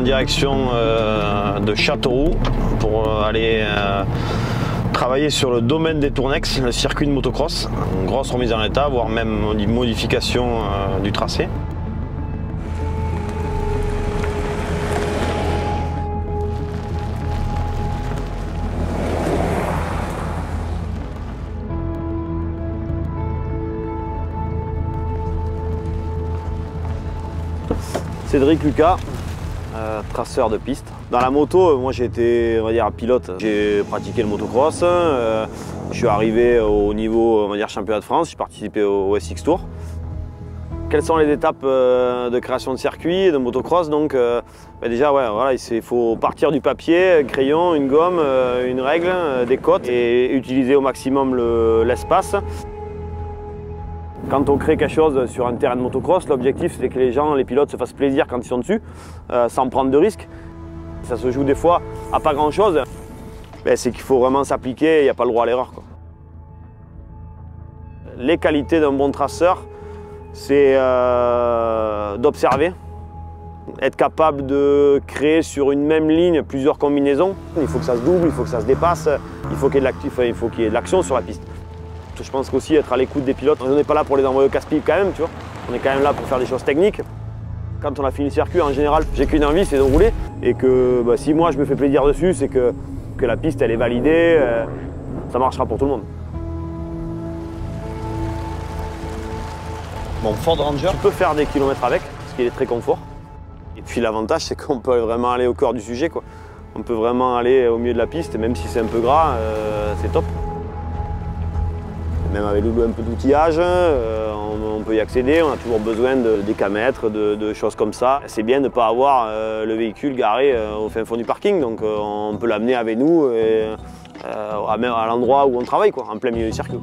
direction de Châteauroux pour aller travailler sur le domaine des Tournex, le circuit de motocross. Une grosse remise en état, voire même une modification du tracé. Cédric Lucas, traceur de piste. Dans la moto, moi j'ai été, on va dire, pilote. J'ai pratiqué le motocross. Je suis arrivé au niveau, on va dire, championnat de France. J'ai participé au SX Tour. Quelles sont les étapes de création de circuit, de motocross? Donc, déjà, ouais, voilà, il faut partir du papier, crayon, une gomme, une règle, des côtes et utiliser au maximum l'espace. Quand on crée quelque chose sur un terrain de motocross, l'objectif c'est que les pilotes se fassent plaisir quand ils sont dessus, sans prendre de risques. Ça se joue des fois à pas grand chose. C'est qu'il faut vraiment s'appliquer, il n'y a pas le droit à l'erreur. Les qualités d'un bon traceur, c'est d'observer, être capable de créer sur une même ligne plusieurs combinaisons. Il faut que ça se double, il faut que ça se dépasse, il faut qu'il y ait de l'action sur la piste. Je pense qu'aussi être à l'écoute des pilotes, on n'est pas là pour les envoyer au casse-pipe quand même, tu vois. On est quand même là pour faire des choses techniques. Quand on a fini le circuit, en général, j'ai qu'une envie, c'est de rouler. Et que si moi je me fais plaisir dessus, c'est que la piste elle est validée, ça marchera pour tout le monde. Bon, Ford Ranger, tu peux faire des kilomètres avec, parce qu'il est très confort. Et puis l'avantage, c'est qu'on peut vraiment aller au cœur du sujet, quoi. On peut vraiment aller au milieu de la piste, même si c'est un peu gras, c'est top. Même avec un peu d'outillage, on peut y accéder, on a toujours besoin de décamètres, de choses comme ça. C'est bien de ne pas avoir le véhicule garé au fin fond du parking, donc on peut l'amener avec nous à l'endroit où on travaille, quoi, en plein milieu du circuit.